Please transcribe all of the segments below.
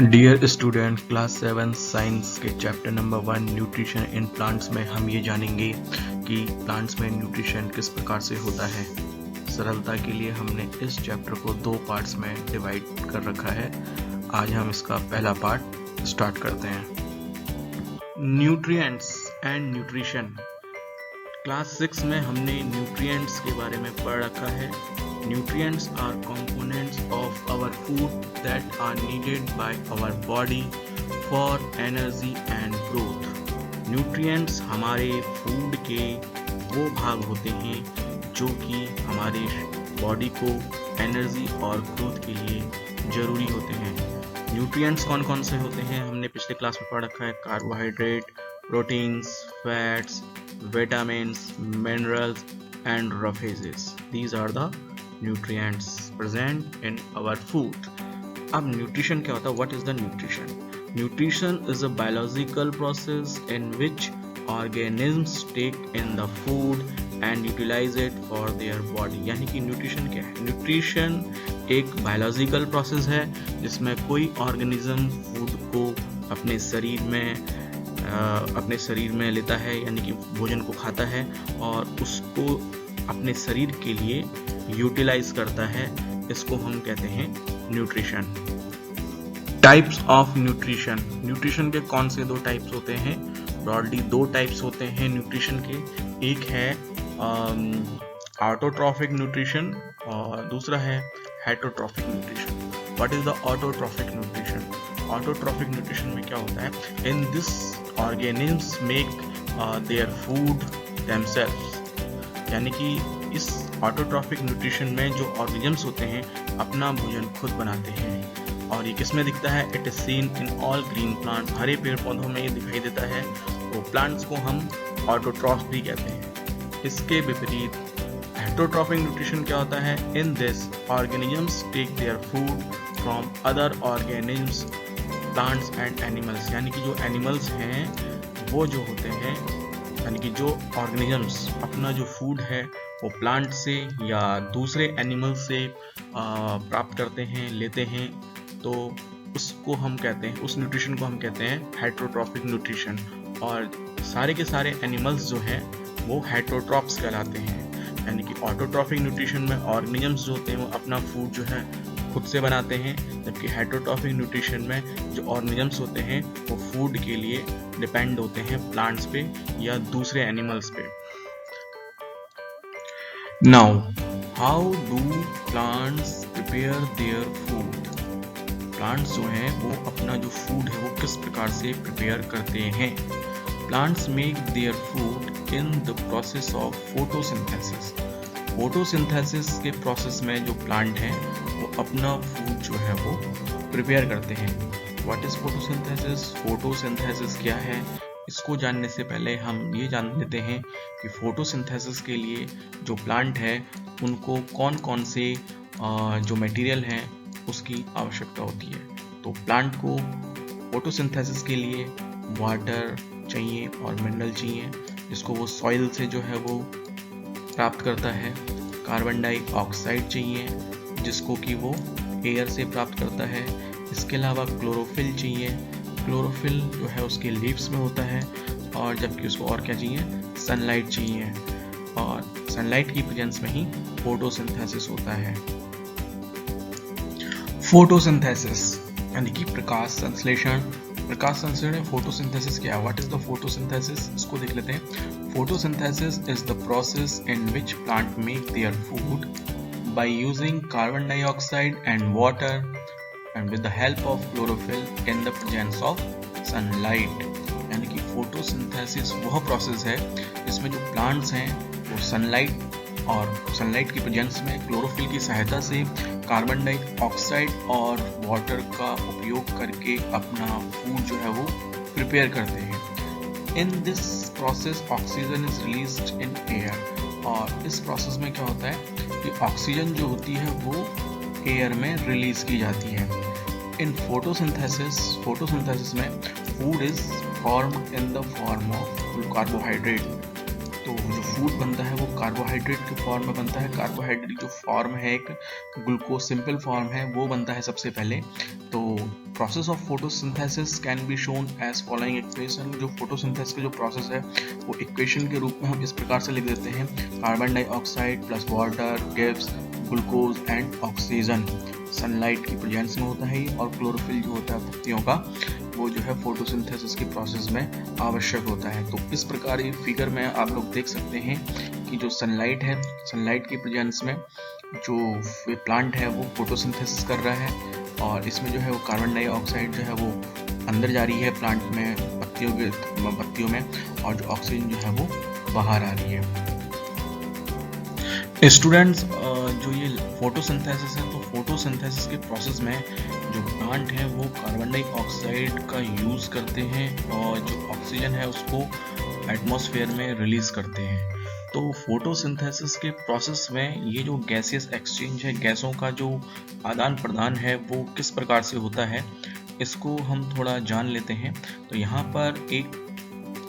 Dear student, class 7 science के chapter number 1 nutrition in plants में हम ये जानेंगे कि प्लांट्स में न्यूट्रिशन किस प्रकार से होता है। सरलता के लिए हमने इस चैप्टर को 2 पार्ट्स में डिवाइड कर रखा है। आज हम इसका पहला पार्ट स्टार्ट करते हैं। Nutrients and nutrition. क्लास 6 में हमने न्यूट्रिएंट्स के बारे में पढ़ रखा है। Nutrients are components of our food that are needed by our body for energy and growth. Nutrients हमारे फूड के वो भाग होते हैं जो कि हमारे बॉडी को एनर्जी और ग्रोथ के लिए ज़रूरी होते हैं। न्यूट्रिएंट्स कौन कौन से होते हैं हमने पिछले क्लास में पढ़ रखा है। Carbohydrate, proteins, fats, vitamins, minerals and roughages. These are the nutrients present in our food. अब न्यूट्रिशन क्या होता है? What is the nutrition? Nutrition is a biological process in which organisms take in the food and utilize it for their body. यानी कि nutrition क्या है? Nutrition एक biological process है जिसमें कोई ऑर्गेनिज्म फूड को अपने शरीर में लेता है, यानी कि भोजन को खाता है और उसको अपने शरीर के लिए यूटिलाइज करता है। इसको हम कहते हैं nutrition. Types of nutrition. Nutrition के कौन से 2 टाइप्स होते हैं? ब्रॉडली 2 टाइप्स होते हैं न्यूट्रिशन के। एक है ऑटोट्रॉफिक न्यूट्रिशन और दूसरा है heterotrophic nutrition. What is the autotrophic nutrition? Autotrophic nutrition में क्या होता है? In this organisms make their food themselves. यानी कि इस ऑटोट्रॉफिक न्यूट्रिशन में जो ऑर्गेनिज्म्स होते हैं अपना भोजन खुद बनाते हैं। और ये किस में दिखता है? It is seen in all green plant. हरे पेड़ पौधों में ये दिखाई देता है। तो प्लांट्स को हम ऑटोट्रॉफ भी कहते हैं। इसके विपरीत हेटरोट्रॉफिक न्यूट्रिशन क्या होता है? In this organisms take their food from other organisms, plants and animals. यानी कि जो एनिमल्स हैं वो जो होते हैं, यानी कि जो ऑर्गेनिजम्स अपना जो फूड है वो प्लांट से या दूसरे एनिमल से प्राप्त करते हैं, लेते हैं, तो उसको हम कहते हैं, उस न्यूट्रिशन को हम कहते हैं हेटरोट्रॉफिक न्यूट्रिशन। और सारे के सारे एनिमल्स जो हैं वो हेटरोट्रॉप्स कहलाते हैं। यानी कि ऑटोट्रॉफिक न्यूट्रिशन में ऑर्गेनिजम्स जो होते हैं वो अपना फूड जो है खुद से बनाते हैं, जबकि हेटरोट्रॉफिक न्यूट्रिशन में जो ऑर्गेनिजम्स होते हैं वो फूड के लिए डिपेंड होते हैं प्लांट्स पे या दूसरे एनिमल्स पे। Now how do plants prepare their food? Plants जो हैं वो अपना जो फूड है वो किस प्रकार से प्रिपेयर करते हैं? Plants make their food in the process of photosynthesis. Photosynthesis के प्रोसेस में जो प्लांट हैं वो अपना फूड जो है वो प्रिपेयर करते हैं। What is photosynthesis? फोटोसिंथेसिस क्या है? इसको जानने से पहले हम ये जान लेते हैं कि फोटोसिंथेसिस के लिए जो प्लांट है उनको कौन कौन से जो मटेरियल हैं उसकी आवश्यकता होती है। तो प्लांट को फोटोसिंथेसिस के लिए वाटर चाहिए और मिनरल चाहिए, जिसको वो सॉइल से जो है वो प्राप्त करता है। कार्बन डाइऑक्साइड चाहिए जिसको कि वो एयर से प्राप्त करता है। इसके अलावा क्लोरोफिल चाहिए। क्लोरोफिल जो है उसके लीव्स में होता है। और जबकि उसको और क्या चाहिए? सनलाइट चाहिए। और सनलाइट की प्रेजेंस में ही फोटोसिंथेसिस होता है। फोटोसिंथेसिस यानी कि प्रकाश संश्लेषण। प्रकाश संश्लेषण फोटोसिंथेसिस क्या है? What is the photosynthesis? इसको देख लेते हैं। Photosynthesis is the process in which plant make their food by using carbon dioxide and water and with the help of chlorophyll in the presence of sunlight। यानी कि photosynthesis वह process है जिसमें जो प्लांट्स हैं वो सनलाइट की presence में क्लोरोफिल की सहायता से कार्बन डाइऑक्साइड और वाटर का उपयोग करके अपना फूड जो है वो प्रिपेयर करते हैं। In this process oxygen is released in air. और इस प्रोसेस में क्या होता है कि ऑक्सीजन जो होती है वो एयर में रिलीज की जाती है। इन फोटोसिंथेसिस में food is formed in the form of carbohydrate. तो जो फूड बनता है वो कार्बोहाइड्रेट के फॉर्म में बनता है। कार्बोहाइड्रेट जो फॉर्म है एक ग्लूकोज सिंपल फॉर्म है वो बनता है सबसे पहले। तो process of photosynthesis can be shown as following equation. जो फोटोसिंथेसिस का जो प्रोसेस है वो इक्वेशन के रूप में हम इस प्रकार से लिख देते हैं, carbon dioxide plus water gives glucose and oxygen. Sunlight की प्रेजेंस में होता है और क्लोरोफिल जो होता है पत्तियों का वो जो है फोटोसिंथेसिस के प्रोसेस में आवश्यक होता है। तो इस प्रकार ये फिगर में आप लोग देख सकते हैं कि जो सनलाइट है, सनलाइट की प्रेजेंस में जो प्लांट है वो फोटोसिंथेसिस कर रहा है और इसमें जो है वो कार्बन डाइऑक्साइड जो है वो अंदर जा रही है प्लांट में, पत्तियों में, और जो ऑक्सीजन जो है वो बाहर आ रही है। स्टूडेंट्स, जो ये फोटोसिंथेसिस है तो फोटोसिंथेसिस के प्रोसेस में जो प्लांट है वो कार्बन डाइऑक्साइड का यूज़ करते हैं और जो ऑक्सीजन है उसको एटमॉस्फेयर में रिलीज करते हैं। तो फोटोसिंथेसिस के प्रोसेस में ये जो गैसियस एक्सचेंज है, गैसों का जो आदान प्रदान है वो किस प्रकार से होता है इसको हम थोड़ा जान लेते हैं। तो यहाँ पर एक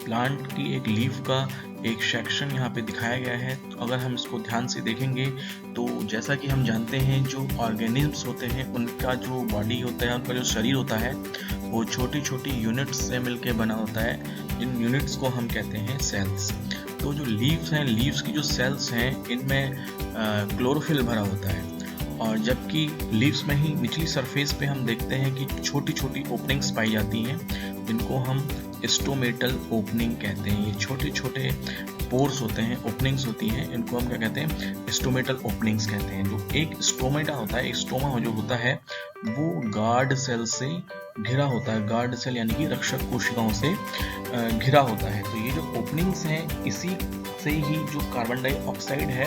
प्लांट की एक लीफ का एक सेक्शन यहाँ पे दिखाया गया है। तो अगर हम इसको ध्यान से देखेंगे तो जैसा कि हम जानते हैं जो ऑर्गेनिज्म्स होते हैं उनका जो बॉडी होता है, उनका जो शरीर होता है वो छोटी छोटी यूनिट्स से मिलकर बना होता है, जिन यूनिट्स को हम कहते हैं सेल्स। तो जो लीव्स हैं, लीव्स की जो सेल्स हैं इनमें क्लोरोफिल भरा होता है और जबकि लीव्स में ही निचली सरफेस पे हम देखते हैं कि छोटी छोटी ओपनिंग्स पाई जाती हैं जिनको हम स्टोमेटल ओपनिंग कहते हैं। ये छोटे छोटे पोर्स होते हैं, ओपनिंग्स होती हैं, इनको हम क्या कहते हैं, स्टोमेटल ओपनिंग्स कहते हैं। जो एक स्टोमेटा होता है, एक स्टोमा जो होता है वो गार्ड सेल से घिरा होता है, गार्ड सेल यानी कि रक्षक कोशिकाओं से घिरा होता है। तो ये जो ओपनिंग्स हैं इसी से ही जो कार्बन डाइऑक्साइड है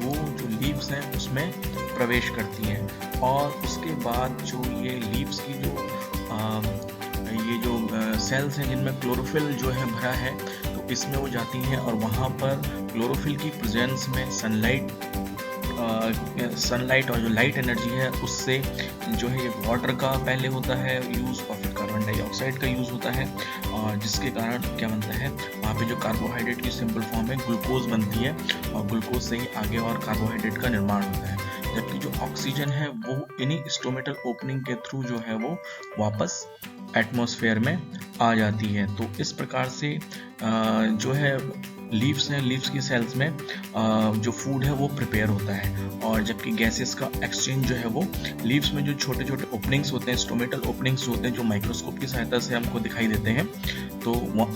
वो जो लीव्स हैं उसमें प्रवेश करती हैं और उसके बाद जो ये लीव्स की जो सेल्स हैं जिनमें क्लोरोफिल जो है भरा है तो इसमें वो जाती हैं और वहाँ पर क्लोरोफिल की प्रेजेंस में सनलाइट और जो लाइट एनर्जी है उससे जो है ये वाटर का पहले होता है यूज़ और फिर कार्बन डाइऑक्साइड का यूज़ होता है और जिसके कारण क्या बनता है वहाँ पे जो कार्बोहाइड्रेट की सिंपल फॉर्म है ग्लूकोज बनती है और ग्लूकोज से ही आगे और कार्बोहाइड्रेट का निर्माण होता है। जबकि जो ऑक्सीजन है वो इन्हीं स्टोमेटल ओपनिंग के थ्रू जो है वो वापस एटमॉस्फेयर में आ जाती है। तो इस प्रकार से जो है लीव्स हैं, लीव्स की सेल्स में जो फूड है वो प्रिपेयर होता है और जबकि गैसेस का एक्सचेंज जो है वो लीव्स में जो छोटे छोटे ओपनिंग्स होते हैं, स्टोमेटल ओपनिंग्स होते हैं जो माइक्रोस्कोप की सहायता से हमको दिखाई देते हैं, तो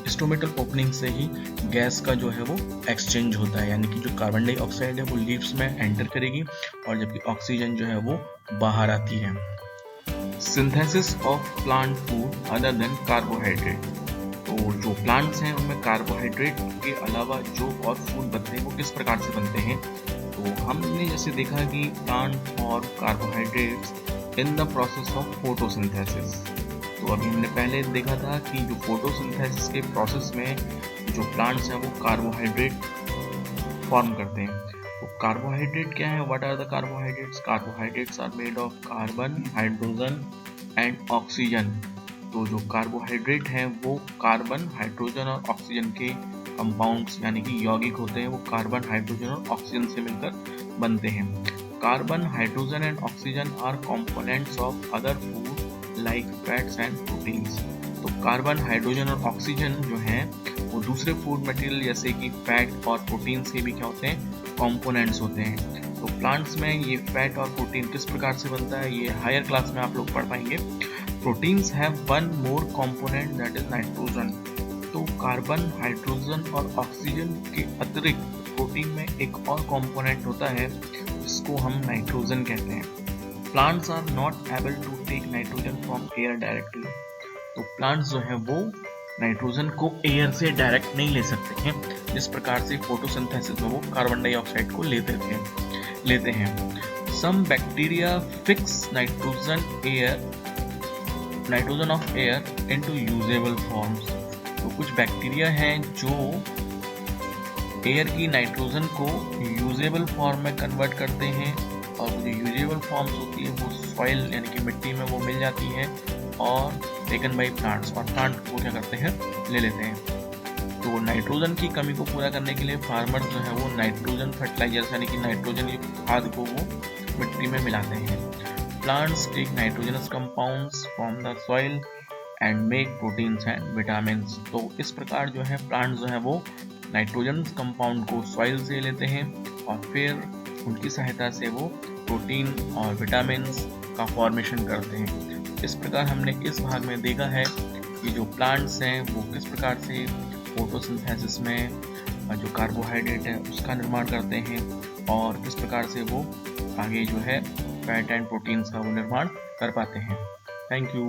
स्टोमेटल ओपनिंग से ही गैस का जो है वो एक्सचेंज होता है, यानी कि जो कार्बन डाइऑक्साइड है वो लीव्स में एंटर करेगी और जबकि ऑक्सीजन जो है वो बाहर आती है। Synthesis of plant food other than carbohydrate. तो जो प्लांट्स हैं उनमें कार्बोहाइड्रेट के अलावा जो और फूड बनते हैं वो किस प्रकार से बनते हैं। तो हमने जैसे देखा कि प्लांट और carbohydrates in the process of photosynthesis. तो अभी हमने पहले देखा था कि जो फोटोसिंथेसिस के प्रोसेस में जो प्लांट्स हैं वो कार्बोहाइड्रेट फॉर्म करते हैं। तो कार्बोहाइड्रेट क्या है, what are the carbohydrates? Carbohydrates are made of carbon, hydrogen and oxygen. तो जो कार्बोहाइड्रेट हैं वो कार्बन, हाइड्रोजन और ऑक्सीजन के कंपाउंड्स यानी कि यौगिक होते हैं, वो कार्बन, हाइड्रोजन और ऑक्सीजन से मिलकर बनते हैं। Carbon, hydrogen and oxygen are components of other food like fats and proteins. तो कार्बन, हाइड्रोजन और ऑक्सीजन जो हैं वो दूसरे फूड मटेरियल जैसे कि फैट और प्रोटीन्स के भी क्या होते हैं, कंपोनेंट्स होते हैं। तो प्लांट्स में ये फैट और प्रोटीन किस प्रकार से बनता है ये हायर क्लास में आप लोग पढ़ पाएंगे। Proteins have one more component that is nitrogen. तो कार्बन, हाइड्रोजन और ऑक्सीजन के अतिरिक्त प्रोटीन में एक और कंपोनेंट होता है जिसको हम नाइट्रोजन कहते हैं। Plants are not able to take nitrogen from air directly. तो प्लांट्स जो है वो नाइट्रोजन को एयर से डायरेक्ट नहीं ले सकते हैं, जिस प्रकार से फोटोसिंथेसिस में वो कार्बन डाइऑक्साइड को लेते हैं। Some bacteria fix nitrogen of air into usable forms. तो कुछ बैक्टीरिया हैं जो एयर की नाइट्रोजन को यूजेबल फॉर्म में कन्वर्ट करते हैं और जो यूजेबल फॉर्म्स होती है वो सॉइल यानी कि मिट्टी में वो मिल जाती है और टेकन बाई प्लांट्स, और प्लांट को क्या करते हैं, ले लेते हैं। तो तो नाइट्रोजन की कमी को पूरा करने के लिए फार्मर जो है वो नाइट्रोजन फर्टिलाइजर्स यानी कि नाइट्रोजन युक्त खाद को वो मिट्टी में मिलाते हैं। Plants take nitrogenous compounds from the soil and make proteins and vitamins. तो इस प्रकार जो है प्लांट्स जो है वो नाइट्रोजन कंपाउंड को सॉइल से लेते हैं और फिर उनकी सहायता से वो प्रोटीन और विटामिन्स का फॉर्मेशन करते हैं। इस प्रकार हमने इस भाग में देखा है कि जो प्लांट्स हैं वो किस प्रकार से फोटोसिंथेसिस में जो कार्बोहाइड्रेट है उसका निर्माण करते हैं और किस प्रकार से वो आगे जो है फैट एंड प्रोटीन्स का वो निर्माण कर पाते हैं। Thank you.